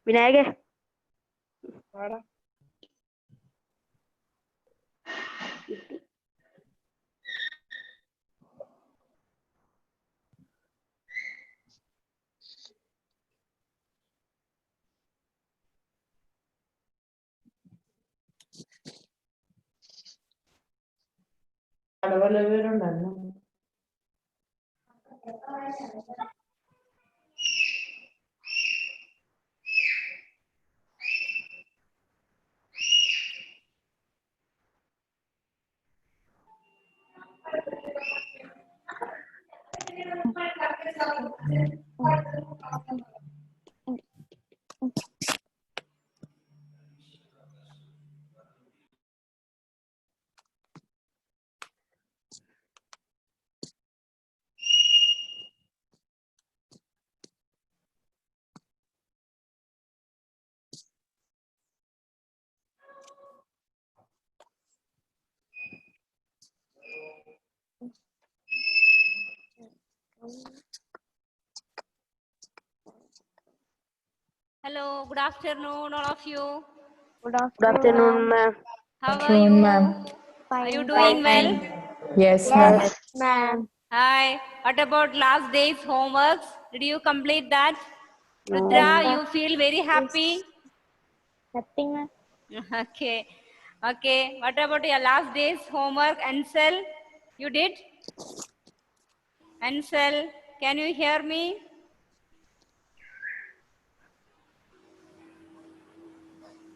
വിനായകെ Hello, good afternoon, all of you. Good afternoon, ma'am. How Good are you? afternoon, ma'am. Are you doing well? Yes, ma'am. Yes, ma'am. Hi. What about last day's homeworks? Did you complete that? No. Rudra, you feel very happy? Nothing, ma'am. Okay. Okay. What about your last day's homework? Ansel, you did? Ansel, can you hear me?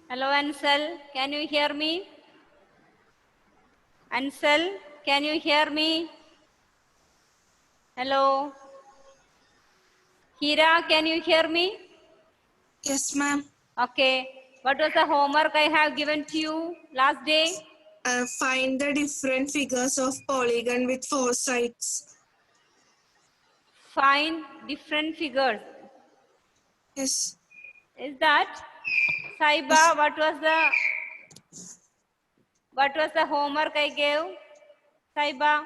Hello, Ansel. Can you hear me? Ansel, can you hear me? Hello. Hira, can you hear me? Yes, ma'am. Okay. What was the homework I have given to you last day? Find the different figures of polygon with 4 sides. Find different figures. Yes. Is that Saiba? What was the homework I gave? Saiba?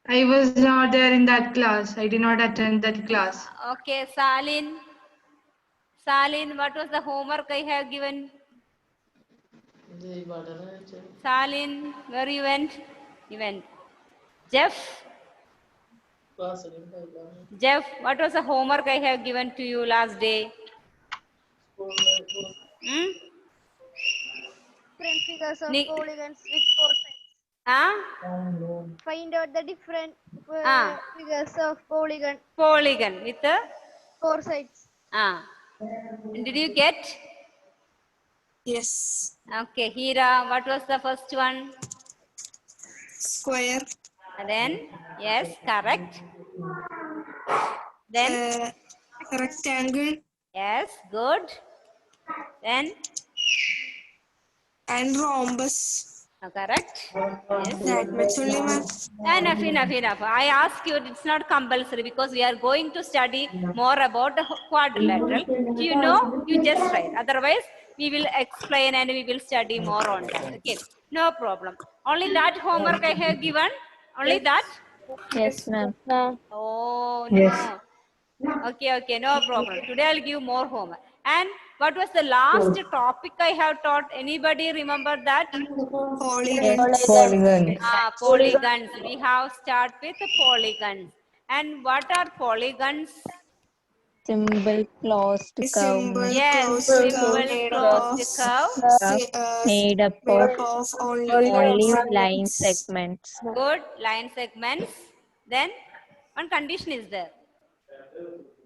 I was not there in that class. I did not attend that class. Okay, Salin. Salin, what was the homework I have given? Salin, where you went? You went. Jeff? Jeff, what was the homework I have given to you last day? Hmm? Different figures of Nick. polygons with 4 sides. Huh? Find out the different Ah. figures of polygon Polygon with the 4 sides. Did you get? Yes. Okay, Hira, what was the first one? Square. And then, yes, correct. Then, Rectangle. yes, good. Then, And rhombus. correct. Yes. That much only, ma'am. Enough. I ask you, it's not compulsory because we are going to study more about the quadrilateral. If you know, you just write. Otherwise, we will explain and we will study more on that. Okay, no problem. Only that homework I have given? Only that? Yes, ma'am. Oh, Yes. no. Okay, no problem. Today I'll give more homework. And what was the last topic I have taught? Anybody remember that? Polygons. Polygon. Polygons. We have start with polygons. And what are polygons? Symbol closed A curve symbol Yes, closed curve symbol closed curve. made up made of of only line lines. segments. Good. Line segments. Then one condition is there.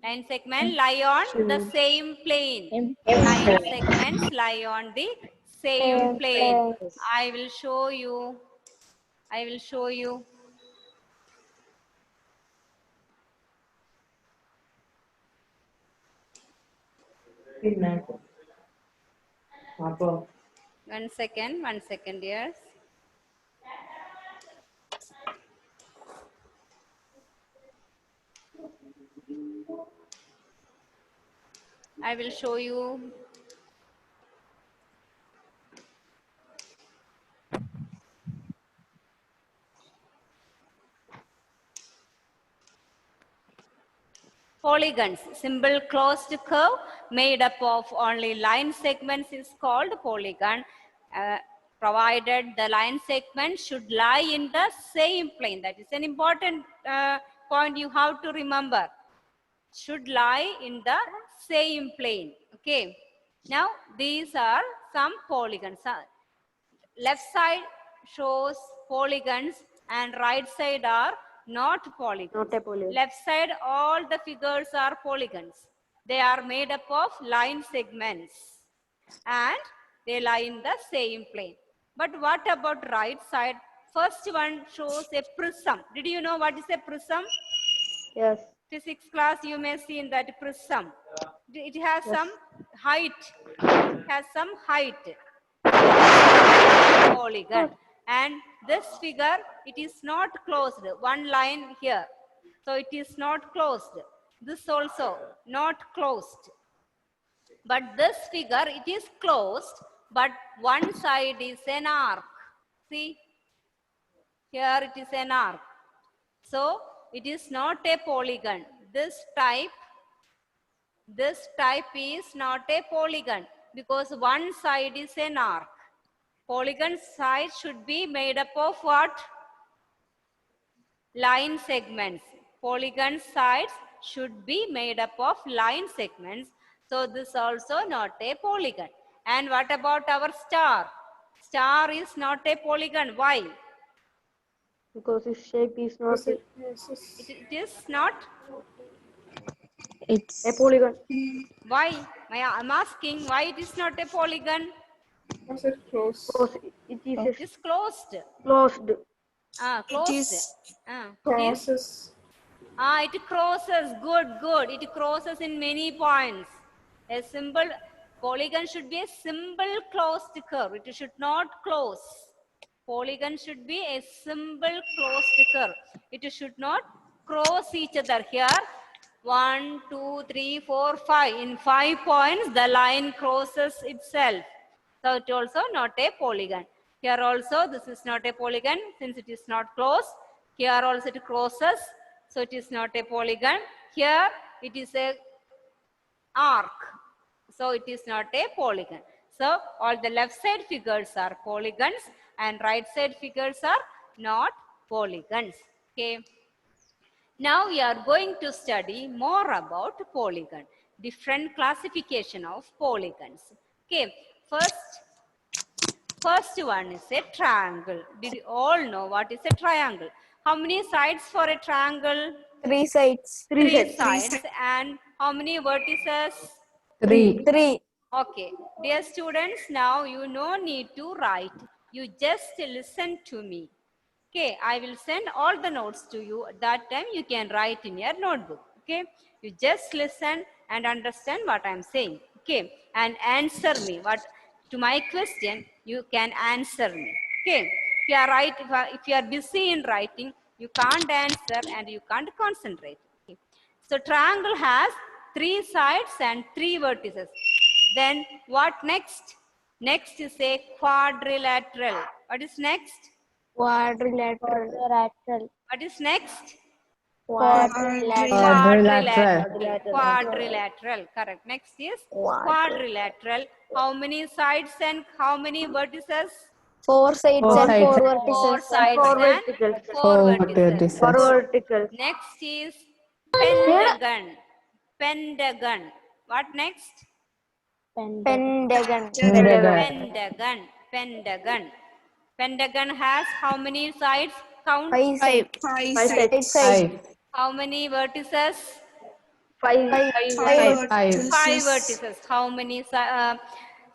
Line segment lie on the same plane. Line segments lie on the same plane. I will show you. One second, dears. I will show you. polygons. Simple closed curve made up of only line segments is called polygon. Provided the line segment should lie in the same plane. That is an important point you have to remember. Should lie in the same plane. Okay. Now these are some polygons. Left side shows polygons and right side are not polygons. Not a polygon. Left side, all the figures are polygons. They are made up of line segments and they lie in the same plane. But what about right side? First one shows a prism. Did you know what is a prism? Yes. Physics class, you may see in that prism. It has some height. It has some height. Polygon. And this figure, it is not closed. One line here. So it is not closed. This also not closed. But this figure, it is closed, but one side is an arc. See, here it is an arc. So it is not a polygon. This type is not a polygon because one side is an arc. Polygon side should be made up of what? Line segments. Polygon sides should be made up of line segments. So this also not a polygon. And what about our star? Star is not a polygon. Why? Because its shape is not It is not. It's a polygon. Why? I'm asking why it is not a polygon. Because it It is is closed. closed. Closed. Crosses. It crosses. Good. It crosses in many points. A simple polygon should be a simple closed curve. It should not close. Polygon should be a simple closed curve. It should not cross each other. Here, 1, 2, 3, 4, 5. In 5 points, the line crosses itself. So it also not a polygon. Here also, this is not a polygon since it is not closed. Here also it crosses. So it is not a polygon. Here it is a arc. So it is not a polygon. So all the left side figures are polygons and right side figures are not polygons. Okay. Now we are going to study more about polygon. Different classification of polygons. Okay. First one is a triangle. Did you all know what is a triangle? How many sides for a triangle? 3 sides. Three sides. And how many vertices? 3. 3. Okay. Dear students, now you no need to write. You just listen to me. Okay. I will send all the notes to you. At that time, you can write in your notebook. Okay. You just listen and understand what I am saying. Okay. And answer me. To my question, you can answer me. Okay. If you are busy in writing, you can't answer and you can't concentrate. Okay. So triangle has 3 sides and 3 vertices. Then what next? Next is a quadrilateral. What is next? Quadrilateral. What is next? Quadrilateral. Correct. Next is quadrilateral. How many sides and how many vertices? 4 sides Four and 4 sides. vertices. 4 sides Four and verticals. 4 vertices. For vertical. Next is pentagon. Pentagon. What next? Pentagon. Pentagon. Pentagon has how many sides? Count. 5 sides. 5 Five sides. sides. 5. How many vertices? 5 5 vertices. How many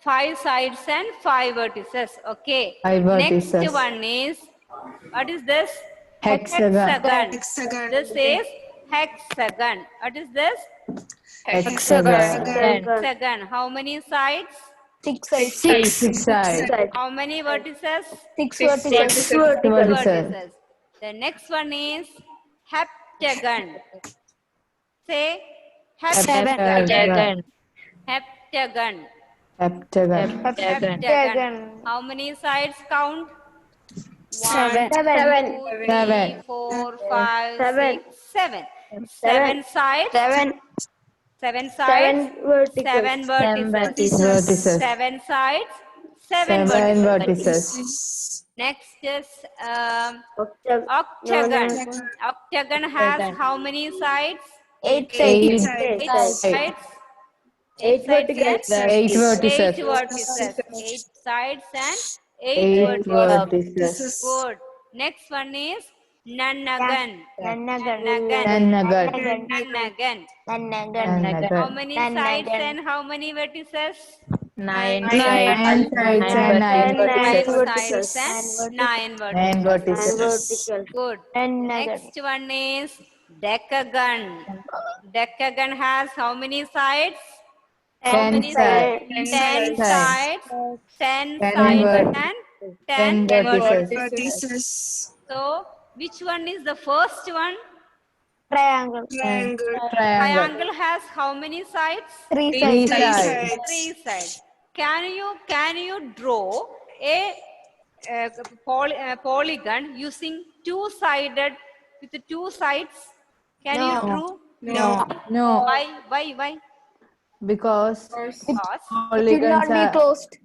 5 sides and 5 vertices. Okay. 5 Next vertices. one is, what is this? Hexagon. Hexagon. This is hexagon. What is this? Hexagon. Hexagon. How many sides? 6 sides. 6 sides. How many vertices? 6 vertices. Vertices. The next one is heptagon. Say Heptagon. heptagon. Heptagon. Heptagon. How many sides count? 1, 2, 3, 4, 5, 6, 7. Seven sides. Seven. Seven sides. verticals. Seven vertices. Vertices. Seven sides. Seven Seven vertices. vertices. Next is Octagon. octagon. Octagon has how many sides? 8 Eight sides. Eight sides. sides. Eight sides verticals. and Eight vertices. eight vertices. Eight sides and eight Eight vertices. vertices. Good. Next one is Nanagan. Nannagan. Nanagan. Nanagan. Nannagan. How Nanagan. many Nanagan. sides and how many vertices? Nine Nine sides. sides and nine Nine vertices. sides and nine Nine vertices. vertices. Good. Nannagan. Next one is decagon. Decagon has how many sides? How Ten many sides. Ten sides. Ten Ten sides vert- and Ten ten vertices. vertices. So, which one is the first one? Triangle. Triangle. Triangle. Triangle has how many sides? 3 Three sides. sides. Three sides. Can you draw a polygon using two-sided with two sides? Can you draw? No. No, Why? because Because It will polygons not be are closed.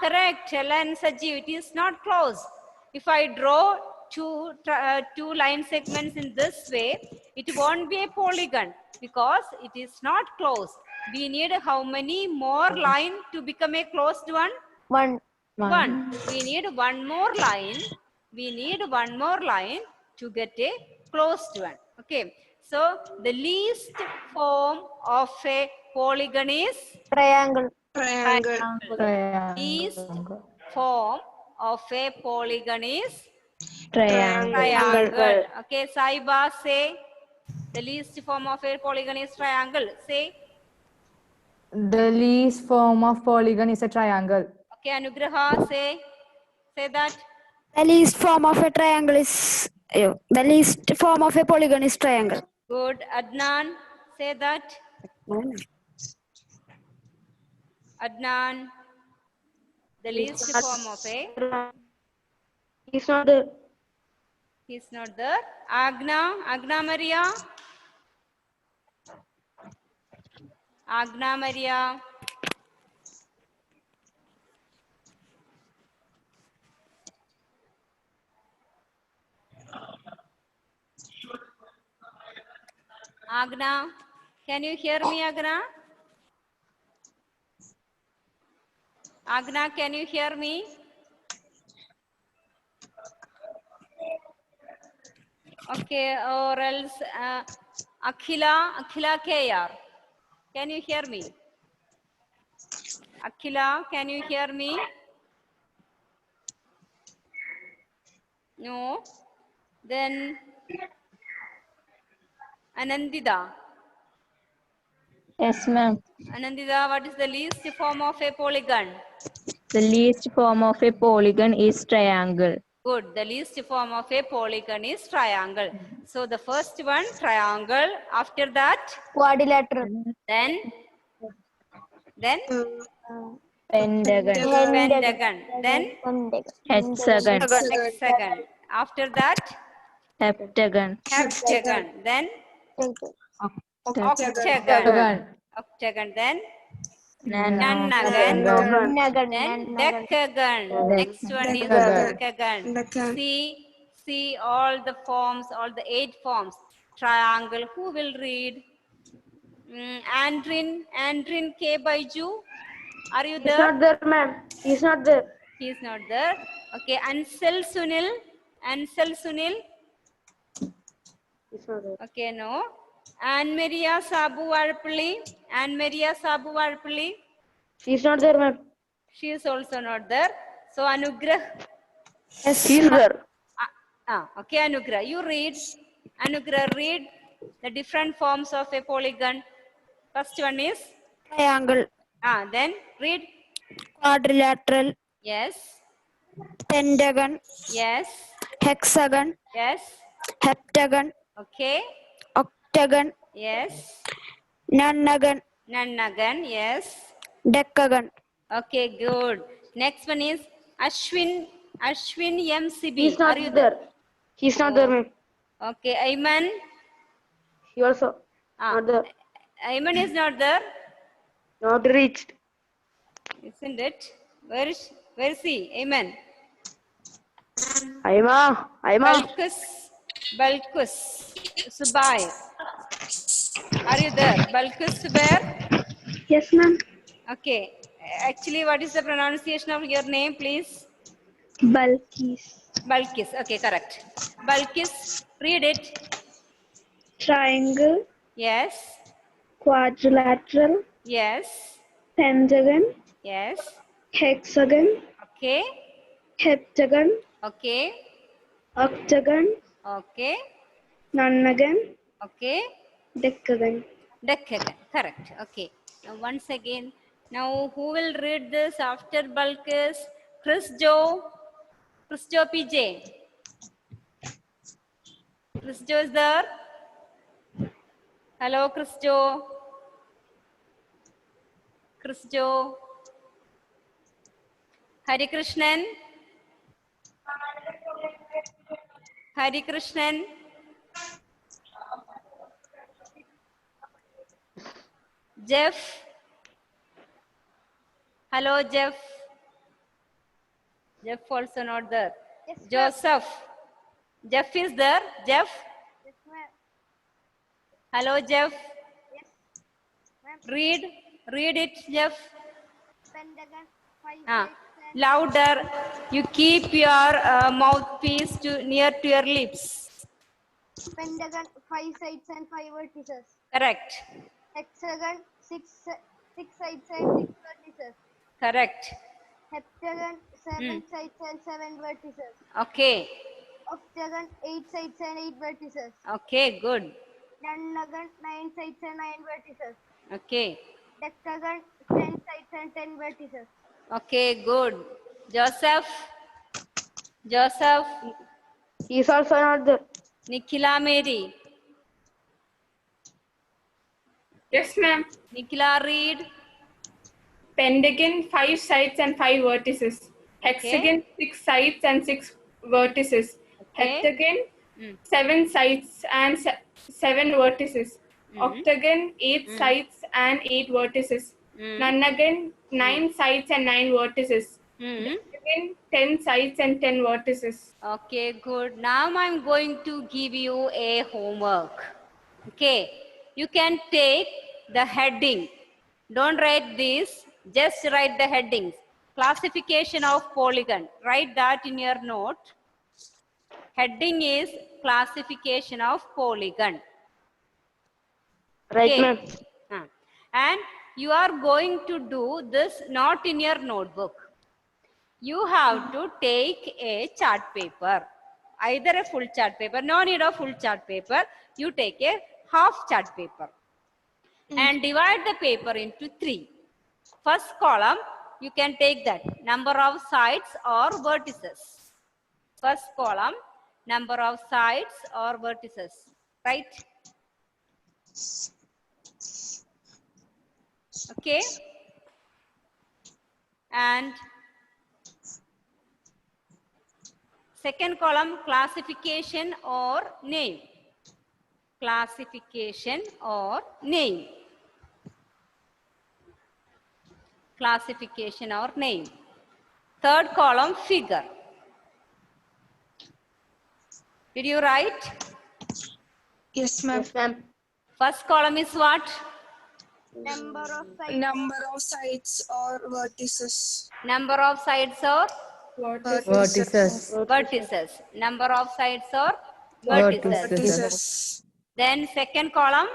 correct. Helen Saji, it is not closed. If I draw two line segments in this way, it won't be a polygon because it is not closed. We need how many more line to become a closed one? 1. One. We need one more line. We need one more line to get a closed one. Okay. So the least form of a polygon is Triangle. Triangle. least triangle. form of a polygon is Triangle. triangle. Okay, Saiba, say the least form of a polygon is triangle. Say. The least form of polygon is a triangle. Okay, Anugraha, say that. The least form of a triangle is the least form of a polygon is triangle. Good. Adnan, say that. Adnan, the least form of a. He's not there. He's not there. Agna Maria. Agna Maria. Agna, can you hear me, Agna? Agna, can you hear me? Okay, or else Akhila KR. Can you hear me? Akhila, can you hear me? No. Then Anandita. Yes, ma'am. Anandita, what is the least form of a polygon? The least form of a polygon is triangle. Good. The least form of a polygon is triangle. So the first one, triangle. After that, Quadrilateral. then Pentagon. pentagon. Then Hexagon. hexagon. After that, Heptagon. heptagon. Then Octagon. octagon. Octagon. Then nanagan. Then decagon. Next one is decagon. Decagon. See all the forms, all the 8 forms. Triangle. Who will read? Andrin K. Baiju. Are you He's there? not there, ma'am. He's not there. He is not there. Okay. Ansel Sunil. He's not there. Okay, no. Anne Maria Sabu Varpalli. He's not there, ma'am. She is also not there. So Anugrah. He's there. Okay, Anugrah. You read. Anugrah, read the different forms of a polygon. First one is. Triangle. Then read. Quadrilateral. Yes. Pentagon. Yes. Hexagon. Yes. Heptagon. Okay. Octagon. Yes. Nanagan. Nanagan. Yes. Decagon. Okay, good. Next one is Ashwin MCB. He's not Are you there. He's not there, ma'am. Okay, Ayman. He also Ah, not there. Ayman is not there, Not reached. isn't it? Where is he? Ayman. Aima. Balkus, Subai. Are you there? Balkus Subair? Yes, ma'am. Okay. Actually, what is the pronunciation of your name, please? Balkis. Balkis. Okay, correct. Balkis, read it. Triangle, Yes. quadrilateral, Yes. pentagon, Yes. hexagon, Okay. heptagon, Okay. octagon, Okay. nonagon, Okay. decagon. Decagon. Correct. Okay. Now once again. Now who will read this after Balkis? Chris Joe. Chris Joe PJ. Chris Joe is there? Hello, Chris Joe. Chris Joe. Hari Krishnan. Hari Krishnan. Jeff. Hello, Jeff. Jeff also not there. Joseph. Jeff is there. Jeff. Hello, Jeff. Read it, Jeff. Louder. You keep your mouthpiece near to your lips. Pentagon, 5 sides and 5 vertices. Correct. Hexagon, 6 sides and 6 vertices. Correct. Heptagon, 7 sides and 7 vertices. Okay. Octagon, 8 sides and 8 vertices. Okay, good. Nonagon, 9 sides and 9 vertices. Okay. Decagon, 10 sides and 10 vertices. Okay, good. Joseph. He is also not there. Nikhila Mary. Yes, ma'am. Nikhila, read. Pentagon, 5 sides and 5 vertices. Hexagon, 6 sides and 6 vertices. Okay. Heptagon, 7 sides and 7 vertices. Octagon, 8 sides and 8 vertices. Nonagon, 9 sides and 9 vertices. Decagon, 10 sides and 10 vertices. Okay, good. Now I'm going to give you a homework. Okay. You can take the heading. Don't write this. Just write the headings. Classification of polygon. Write that in your note. Heading is classification of polygon. Right, Okay. ma'am. And you are going to do this not in your notebook. You have to take a chart paper, either a full chart paper, no need of full chart paper. You take a half chart paper and divide the paper into 3. First column, you can take that number of sides or vertices. First column, number of sides or vertices, right? Okay. And second column, classification or name. Classification or name. Classification or name. Third column, figure. Did you write? Yes, ma'am. Yes, ma'am. First column is what? Number of sides. Number of sides or vertices. Number of sides or Vertices. vertices. Number of sides or vertices. Vertices. Then second column,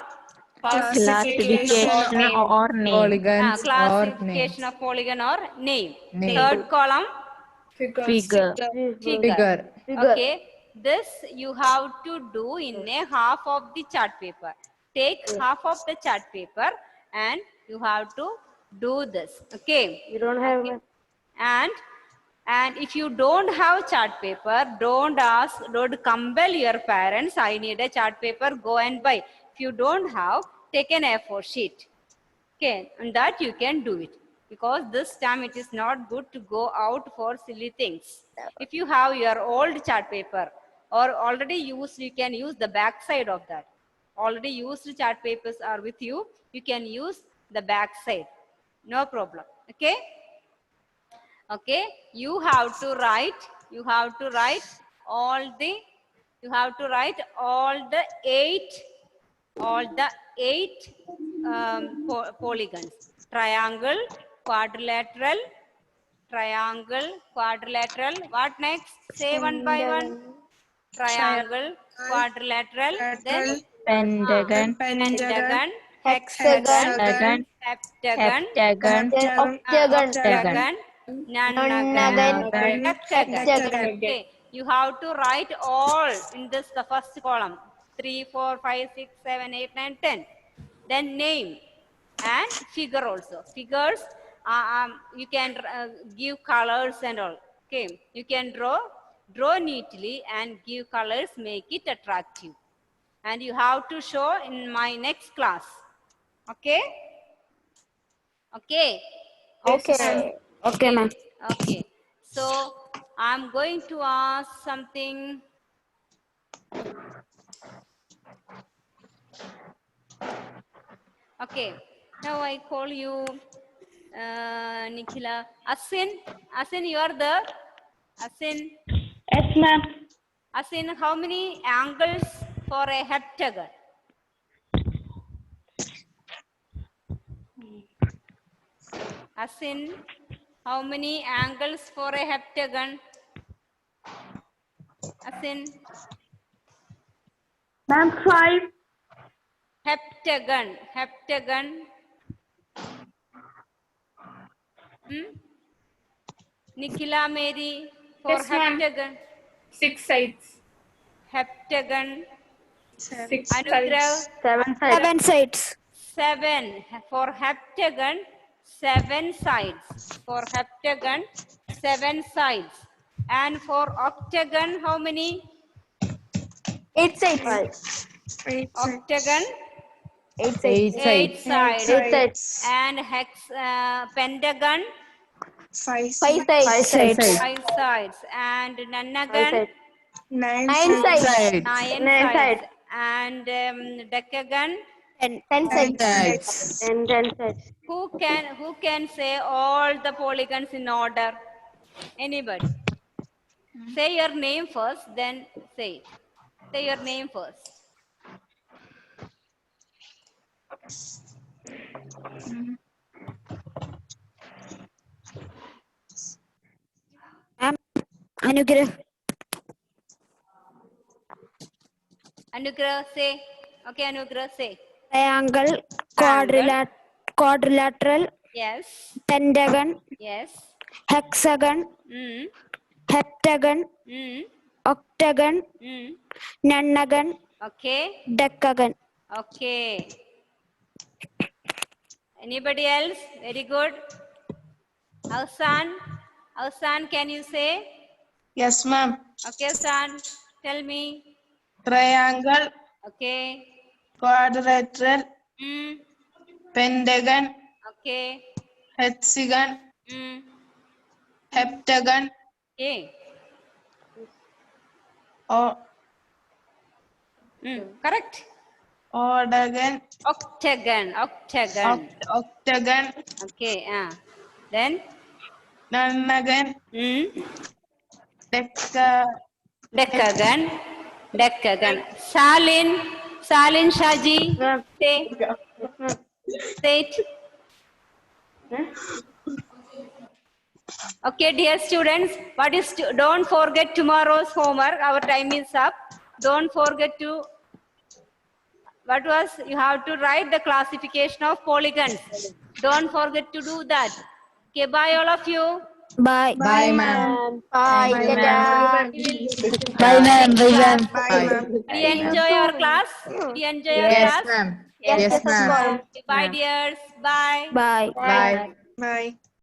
Classification or name. Polygons or classification names. of polygon or name. Name. Third column, Figure. figure. Figure. Okay, this you have to do in a half of the chart paper. Take half of the chart paper and you have to do this. Okay. You don't have, ma'am. And if you don't have chart paper, don't compel your parents, I need a chart paper, go and buy. If you don't have, take an A4 sheet. Okay, and that you can do it. Because this time it is not good to go out for silly things. If you have your old chart paper or already used, you can use the back side of that. already used chart papers are with you, you can use the back side. No problem. Okay. Okay. You have to write all the eight polygons: triangle, quadrilateral, what next? Say one by one. Triangle, quadrilateral, then Pentagon, pentagon, Hexagon, hexagon, heptagon, heptagon, octagon, octagon, nonagon, decagon. hexagon. Okay, you have to write all in this, the first column: 3, 4, 5, 6, 7, 8, 9, 10. Then name and figure also. Figures, you can give colors and all. Okay, you can draw neatly and give colors, make it attractive. And you have to show in my next class. Okay? Okay. Okay. Okay, ma'am. Okay. So I'm going to ask something. Okay. Now I call you Nikhila. Asin, you are there? Asin. Yes, ma'am. Asin, how many angles for a heptagon? Asin, how many angles for a heptagon? Asin. Ma'am, 5. Heptagon. Nikhila Mary, for Yes, ma'am. heptagon. 6 sides. Heptagon. 6 Anugrah, sides. 7 sides. 7 sides. 7. For heptagon, 7 sides. For heptagon, 7 sides. And for octagon, how many? 8 sides. Octagon, 8 8 8 sides. sides. 8 sides. And pentagon, 5 5 sides. 5 sides. 5 sides. And 5 nanagon, sides. 9 9 sides. 9 9 sides. sides. And decagon, 10 10 sides. sides. 10 sides. who can say all the polygons in order? Anybody? Say your name first, then say it. Say your name first. Anugrah. Anugrah, say. Okay, Anugrah, say. Triangle, Triangle. quadrilateral, Yes. pentagon, Yes. hexagon, Mm. heptagon, Mm. octagon, Mm. nonagon, Okay. decagon. Okay. Anybody else? Very good. Awsan, can you say? Yes, ma'am. Okay, Awsan, tell me. Triangle, Okay. quadrilateral, Mm. pentagon, Okay. hexagon, Mm. heptagon, Okay. or Correct. octagon, Octagon. octagon, Okay. Then. nonagon, Decagon. Salin Shaji. Ma'am. Say it. Okay, dear students, don't forget tomorrow's homework. Our time is up. Don't forget to, you have to write the classification of polygons. Don't forget to do that. Okay, bye all of you. Bye. Bye, ma'am. Bye. Bye, Tada. ma'am. Bye, ma'am. Bye, ma'am. Bye, ma'am. Did you enjoy our class? Did you enjoy our Yes, class? ma'am. Yes, Yes, of ma'am. course. Okay, bye dears. Bye. Bye. Bye. Bye.